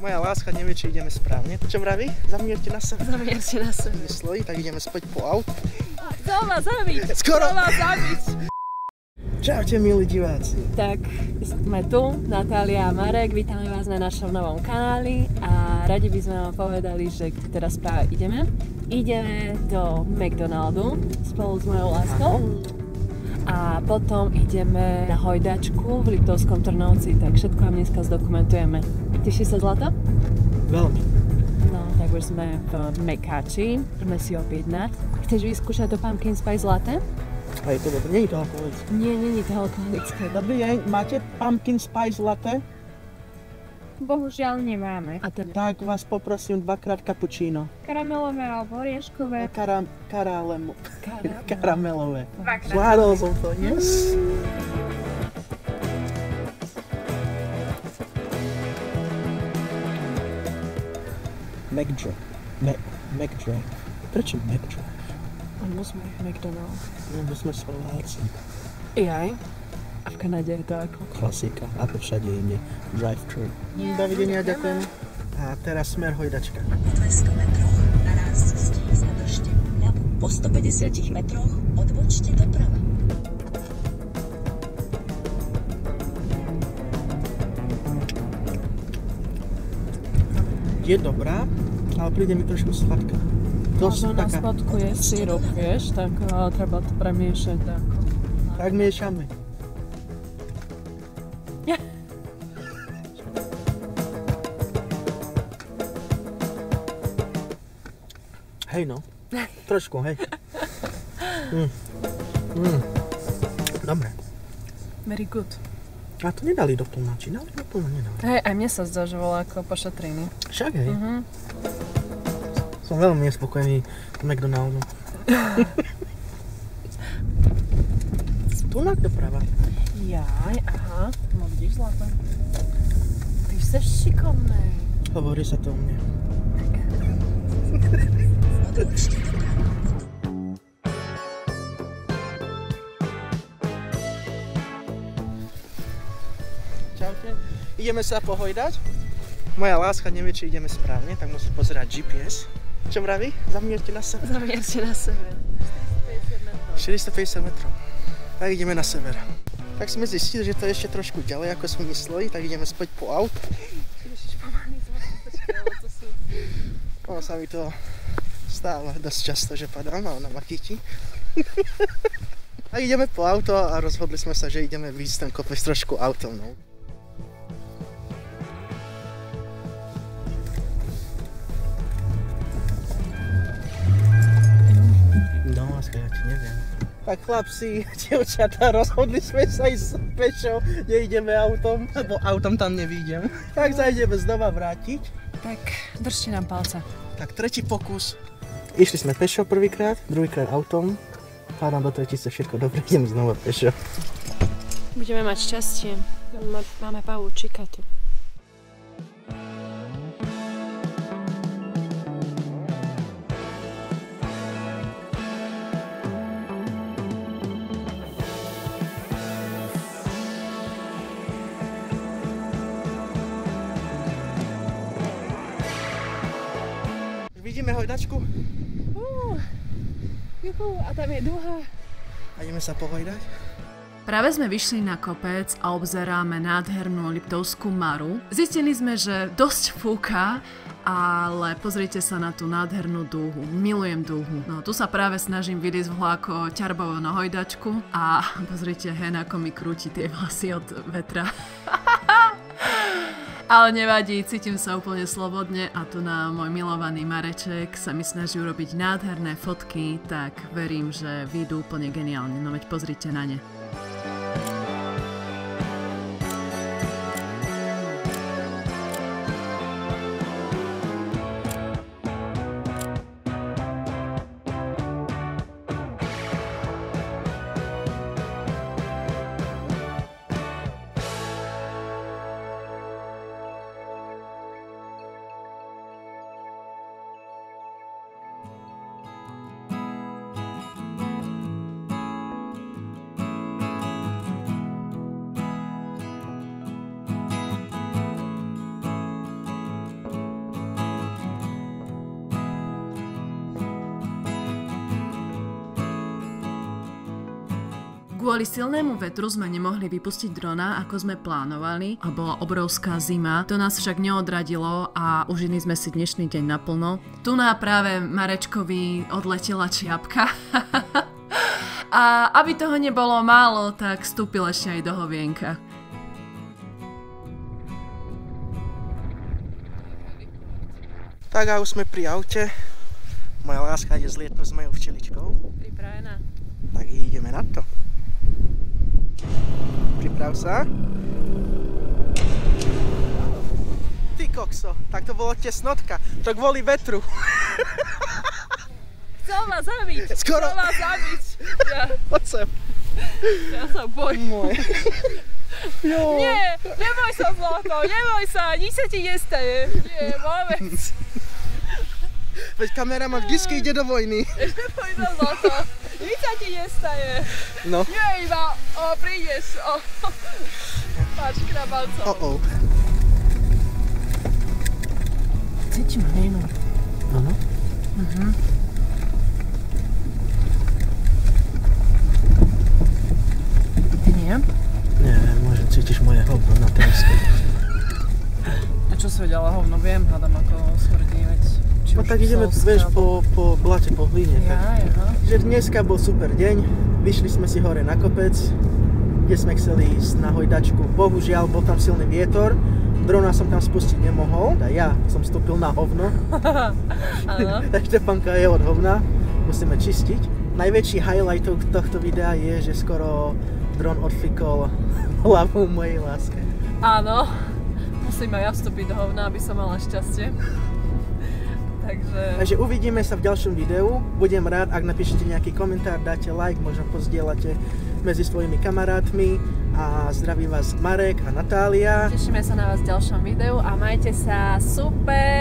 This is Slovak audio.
Moja láska nevie, či ideme správne. Čo vraví? Zamierte na sebe. Zamierte na sebe. Myslí, tak ideme späť po aut. Chcel ma zabiť. Skoro. Chcel ma zabiť. Čaute, milí diváci. Tak, sme tu, Natália a Marek, vítame vás na našom novom kanáli a radi by sme vám povedali, že kde teraz práve ideme. Ideme do McDonaldu spolu s mojou láskou a potom ideme na hojdačku v Liptovskom Trnovci, tak všetko vám dneska zdokumentujeme. Teší sa Zlata? Veľmi. No, tak už sme v Mekáči, ideme si objednať. Chceš vyskúšať to pumpkin spice latte? A je to dobré, nie je to alkoholické. Nie, nie je to alkoholické. Dobrý deň, máte pumpkin spice latte? Bohužiaľ nemáme. A teda Tak vás poprosím dvakrát cappuccino. Karamelové alebo orieškové. Karamelové. Dvakrát. Zvládol som to, yes. McDrive. Prečo McDrive? lebo sme v McDonald's. Lebo sme Slováci. Jaj. A v Kanade je to ako? Klasika, ako všade inde. Drive-thru. Dovidenia, ďakujem. A teraz smer hojdačka. Po 200 metroch na nácestí zadržte vľavo. Po 150 metroch odbočte doprava. Je dobrá, ale príde mi trošku sladká. Možno na spodku je syrup, vieš, tak treba to premiešať ako. Tak miešame. Hej no, trošku, hej. Dobre. Very good. A to nedali doplná, či dali doplná, nedali. Hej, aj mne sa zdá, že volá ako pošetriny. Však hej. Som veľmi nespokojný s McDonaldom. Tunak doprava. Jaj, aha. No vidíš, Zlata? Ty jsi šikovnej. Hovorí sa to o mne. Odbočte doprava. Čaute. Ideme sa pohojdať. Moja láska nevie, či ideme správne, tak musí pozerať GPS. Čo vraví? Zamierte na sebe. Zamierte na sebe. 450 metrov. Tak ideme na sever. Tak sme zistili, že to je ešte trošku ďalej, ako sme mysleli, tak ideme späť po aut. Ono sa mi to stáva dosť často, že padám a ona ma chytí. A ideme po auto a rozhodli sme sa, že ideme výjsť ten kopec trošku autom. No. No, láska, ja ti neviem. Tak chlapci, dievčatá, rozhodli sme sa ísť pešo, neideme autom, lebo autom tam nevídem. Tak sa ideme znova vrátiť. Tak držte nám palce. Tak tretí pokus. Išli sme pešo prvýkrát, druhýkrát autom. Hádam do tretice všetko dobre, idem znova pešo. Budeme mať šťastie. Máme pavúčika tu. Vidíme hojdačku Juhu, a tam je duha. a ideme sa pohojdať. Práve sme vyšli na kopec a obzeráme nádhernú Liptovskú Maru. Zistili sme, že dosť fúka, ale pozrite sa na tú nádhernú dúhu. Milujem dúhu. No tu sa práve snažím vylísť vláko ťarbovo na hojdačku a pozrite hen, ako mi krúti tie vlasy od vetra. Ale nevadí, cítim sa úplne slobodne a tu na môj milovaný Mareček sa mi snaží urobiť nádherné fotky, tak verím, že vyjdú úplne geniálne. No veď pozrite na ne. Kvôli silnému vetru sme nemohli vypustiť drona, ako sme plánovali, a bola obrovská zima. To nás však neodradilo a užili sme si dnešný deň naplno. Tu na práve Marečkovi odletela čiapka. A aby toho nebolo málo, tak vstúpil ešte aj do hovienka. Tak a už sme pri aute. Moja láska ide zlietnúť s mojou včeličkou. Pripravená? Tak ideme na to. Priprav sa. Ty kokso, tak to bolo tesnotka. To kvôli vetru. Chcel ma zabiť! Skoro. Chcel ma zabiť! Poď sem. Ja sa bojím. Môj. Jo. Nie, neboj sa, zlato, neboj sa, nič sa ti nestaje. Nie, vôbec. Veď kameraman vždycky ide do vojny. Neboj sa, zlato, nič sa ti nestaje. No. Nie, iba prídeš. Páč, krabalco. Cítim hlinu. Áno. Ty nie? Nie, môžem cítiš moje hovno na tereske. A čo si vedela hovno? Viem, hádam ako smrdí, veď. No tak ideme, vieš, po blate, po hline. Že dneska bol super deň, vyšli sme si hore na kopec, kde sme chceli ísť na hojdačku. Bohužiaľ, bol tam silný vietor, drona som tam spustiť nemohol, a ja som vstúpil na hovno. Tak Štefanka je od hovna, musíme čistiť. Najväčší highlight tohto videa je, že skoro dron odfikol hlavu mojej láske. Áno, musím aj ja vstúpiť do hovna, aby som mala šťastie. Takže uvidíme sa v ďalšom videu. Budem rád, ak napíšete nejaký komentár, dáte like, možno pozdieľate medzi svojimi kamarátmi. A zdraví vás Marek a Natália. Tešíme sa na vás v ďalšom videu a majte sa super!